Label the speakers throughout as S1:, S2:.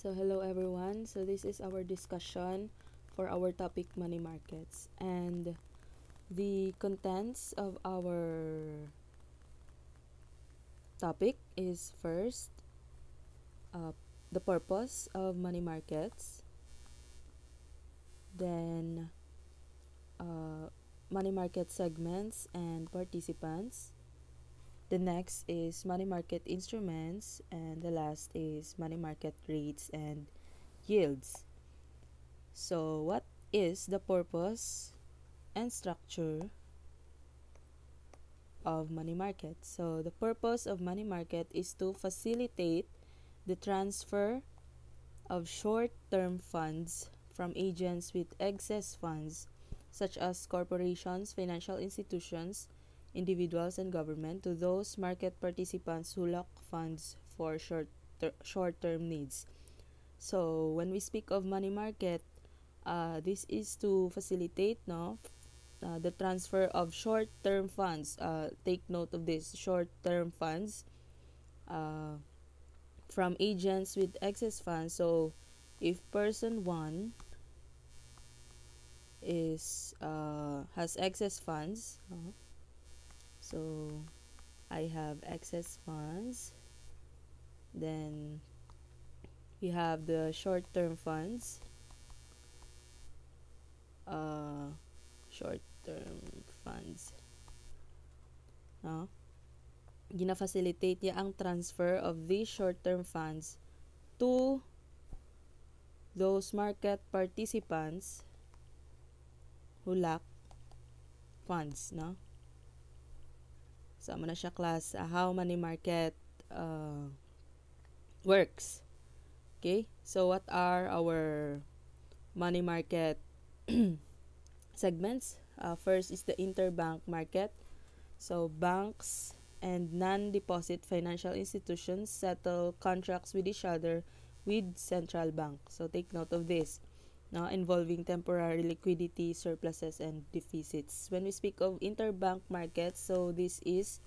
S1: So hello everyone. So this is our discussion for our topic money markets, and the contents of our topic is first uh, the purpose of money markets, then money market segments and participants. The next is money market instruments, and the last is money market rates and yields. So what is the purpose and structure of money market? So the purpose of money market is to facilitate the transfer of short-term funds from agents with excess funds, such as corporations, financial institutions, individuals, and government, to those market participants who lack funds for short-term needs. So when we speak of money market, this is to facilitate the transfer of short-term funds. Take note of this: short-term funds uh, from agents with excess funds. So if person 1 is has excess funds, so I have excess funds, then we have the short-term funds, uh, short-term funds, no? Gina-facilitate niya ang transfer of these short-term funds to those market participants who lack funds, no? So, na siya class how money market works. Okay? So, what are our money market segments? First is the interbank market. So, banks and non-deposit financial institutions settle contracts with each other with central bank. So, take note of this. Now, involving temporary liquidity, surpluses, and deficits. When we speak of interbank markets, so this is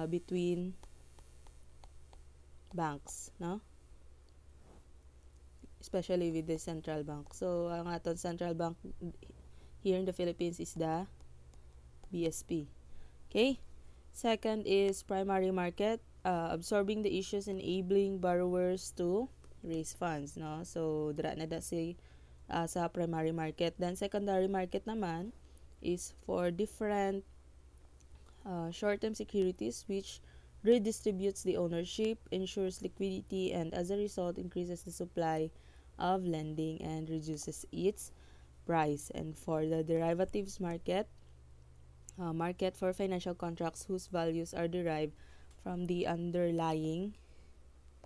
S1: between banks, no? Especially with the central bank. So, ang aton central bank here in the Philippines is the BSP. Okay? Second is primary market, absorbing the issues enabling borrowers to raise funds, no? So, dira na da si sa primary market. Then, secondary market naman is for different short-term securities which redistributes the ownership, ensures liquidity, and as a result increases the supply of lending and reduces its price. And for the derivatives market, market for financial contracts whose values are derived from the underlying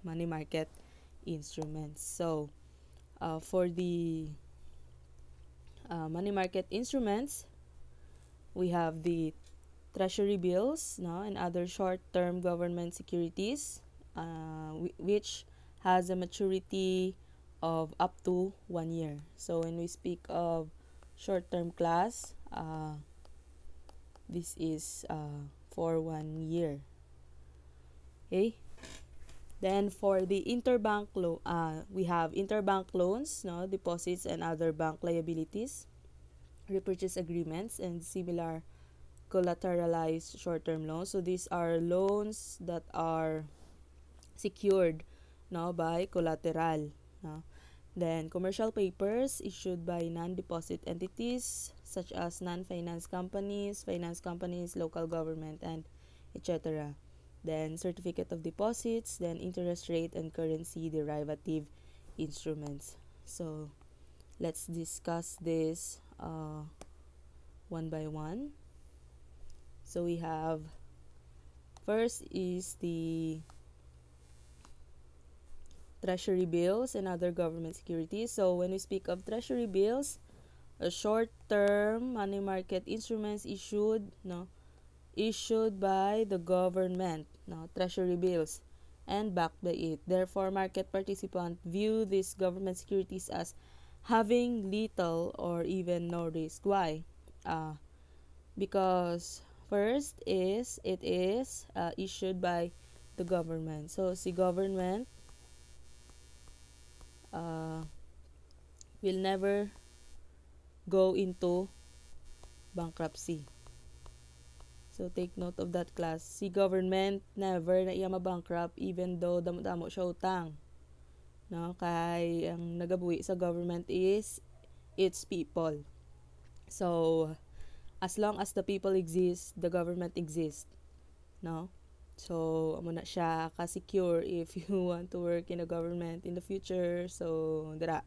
S1: money market instruments. So, for the money market instruments, we have the Treasury Bills, no, and other short-term government securities, which has a maturity of up to 1 year. So when we speak of short-term class, this is for 1 year. Okay. Then for the interbank we have interbank loans, no, deposits and other bank liabilities, repurchase agreements, and similar collateralized short-term loans. So these are loans that are secured, no, by collateral, no. Then commercial papers issued by non-deposit entities such as non-finance companies, finance companies, local government, and etc. Then certificate of deposits, then interest rate and currency derivative instruments. So let's discuss this one by one. So we have, first is the Treasury Bills and other government securities. So when we speak of Treasury Bills, a short-term money market instruments issued by the government, no, Treasury Bills, and backed by it. Therefore, market participants view these government securities as having little or even no risk. Why? Because first is it is issued by the government. So si government will never go into bankruptcy. So take note of that, class. Si government never na iya mabankrupt even though damo-damo siya utang. No, kay ang nagabuhi sa government is its people. So as long as the people exist, the government exists. No? So amo na siya ka-secure if you want to work in the government in the future. So dira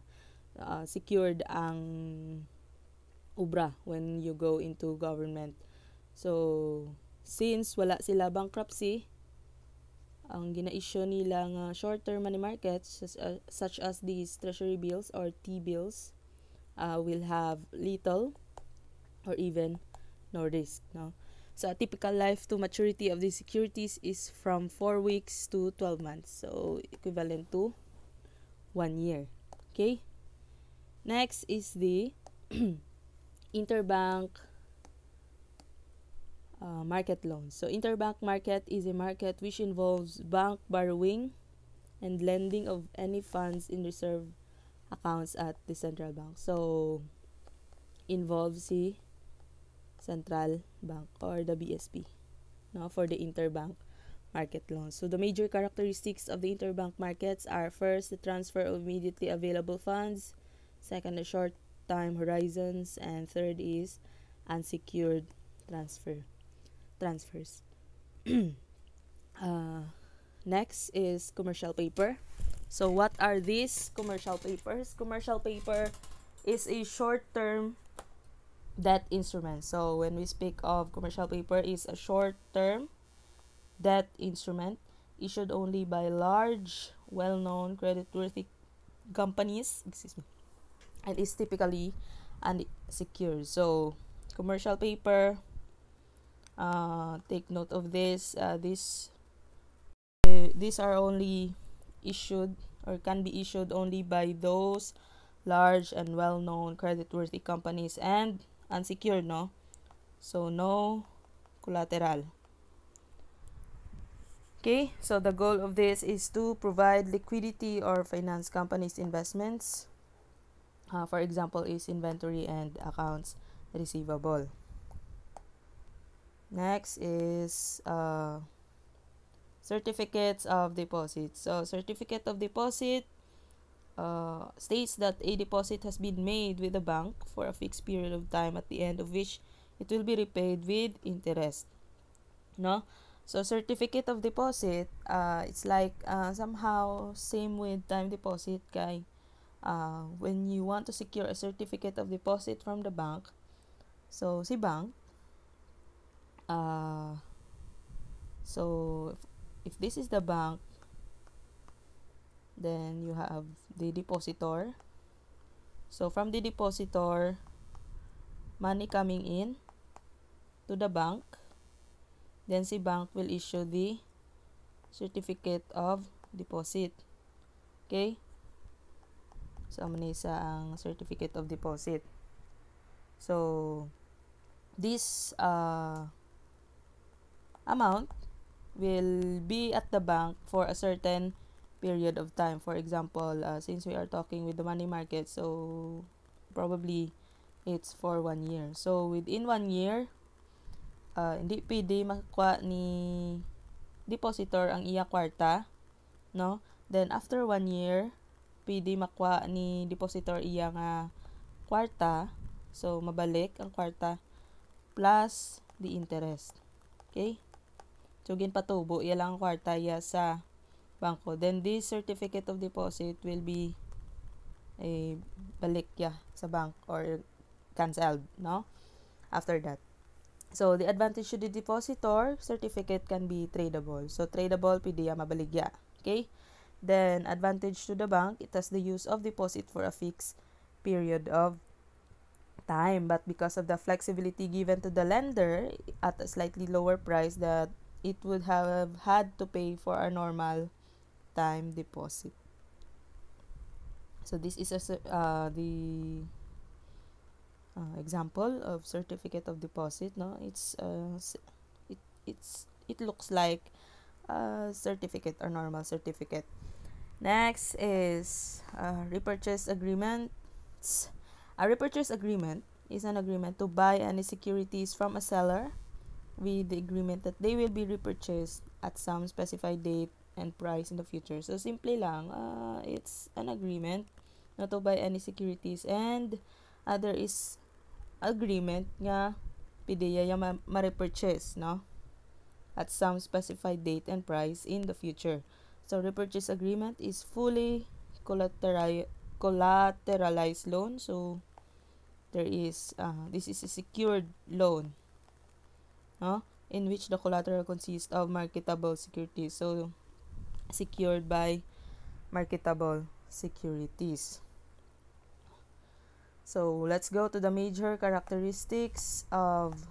S1: secured ang ubra when you go into government. So since wala sila bankruptcy, ang gina-issue nila nga short-term money markets such as these Treasury Bills or T-bills will have little or even no risk. No? So a typical life to maturity of these securities is from 4 weeks to 12 months. So equivalent to 1 year. Okay? Next is the interbank market loans. So interbank market is a market which involves bank borrowing and lending of any funds in reserve accounts at the central bank. So involves the central bank or the BSP, no, for the interbank market loans. So the major characteristics of the interbank markets are: first, the transfer of immediately available funds; second, the short time horizons; and third is unsecured transfers. Next is commercial paper. So what are these commercial papers? Commercial paper is a short-term debt instrument. So when we speak of commercial paper, is a short-term debt instrument issued only by large, well-known, creditworthy companies, and is typically unsecured. So commercial paper, take note of this. These are only issued or can be issued only by those large and well-known creditworthy companies and unsecured, no? So no collateral. Okay, so the goal of this is to provide liquidity or finance companies' investments. For example, is inventory and accounts receivable. Next is certificates of deposit. So certificate of deposit states that a deposit has been made with the bank for a fixed period of time, at the end of which it will be repaid with interest. No? So certificate of deposit, it's like somehow same with time deposit kay when you want to secure a certificate of deposit from the bank. So si bank, so if this is the bank, then you have the depositor. So from the depositor, money coming in to the bank, then si bank will issue the certificate of deposit. Okay? So amo ni sa ang certificate of deposit. So this amount will be at the bank for a certain period of time. For example, since we are talking with the money market, so probably it's for 1 year. So within 1 year, hindi pwede makuha ni depositor ang iya kwarta, no? Then after 1 year, pwede makuha ni depositor iya nga kwarta. So mabalik ang kwarta plus the interest. Okay? So ginpatubo iya lang ang kwarta iya sa bangko. Then this certificate of deposit will be balik sa bank or cancelled, no? After that. So the advantage to the depositor, certificate can be tradable. So tradable, pwede mabaligya. Okay? Then advantage to the bank, it has the use of deposit for a fixed period of time, but because of the flexibility given to the lender at a slightly lower price that it would have had to pay for a normal time deposit. So this is the example of certificate of deposit, no? It looks like a certificate or normal certificate. Next is repurchase agreements. A repurchase agreement is an agreement to buy any securities from a seller with the agreement that they will be repurchased at some specified date and price in the future. So, simply lang, it's an agreement not to buy any securities, and there is agreement nga pideya yung ma-repurchase, no? At some specified date and price in the future. So, repurchase agreement is fully collateralized loan. So, there is, this is a secured loan, no? In which the collateral consists of marketable securities. So, secured by marketable securities. So, let's go to the major characteristics of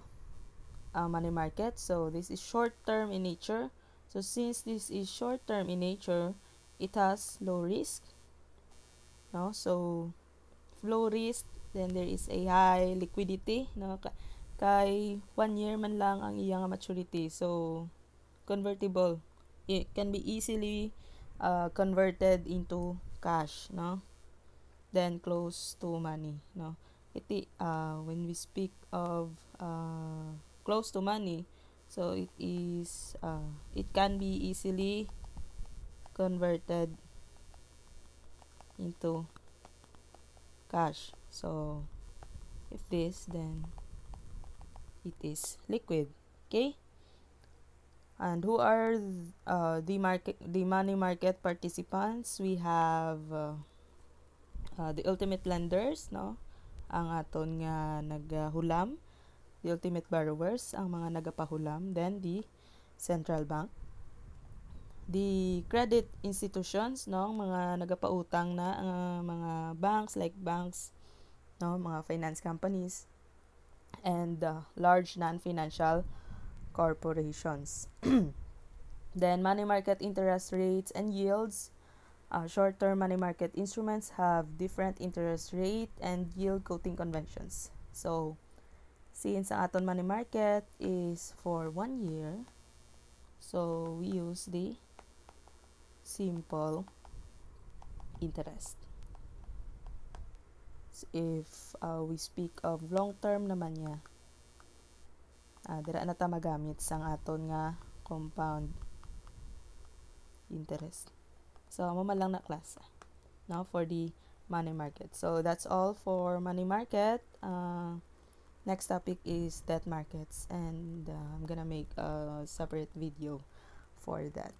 S1: money market. So, this is short-term in nature. So, since this is short-term in nature, it has low risk. No? So, low risk, then there is a high liquidity. No? Kay 1 year man lang ang iyang maturity. So, convertible. It can be easily converted into cash, no? Then close to money, no? When we speak of close to money, so it is it can be easily converted into cash. So if this, then it is liquid. Okay? And who are the money market participants? We have the ultimate lenders, no? Ang aton nga naghulam. The ultimate borrowers, ang mga nagapahulam. Then the central bank. The credit institutions, no? Mga nagapautang na mga banks, like banks, no? Mga finance companies. And large non-financial corporations. Then money market interest rates and yields. Short-term money market instruments have different interest rate and yield quoting conventions. So, since ang aton money market is for 1 year, so we use the simple interest. So, if we speak of long-term naman niya, dira na ta magamit sang aton nga compound interest. So, mo lang na klase, no, for the money market. So, that's all for money market. Next topic is debt markets, and I'm gonna make a separate video for that.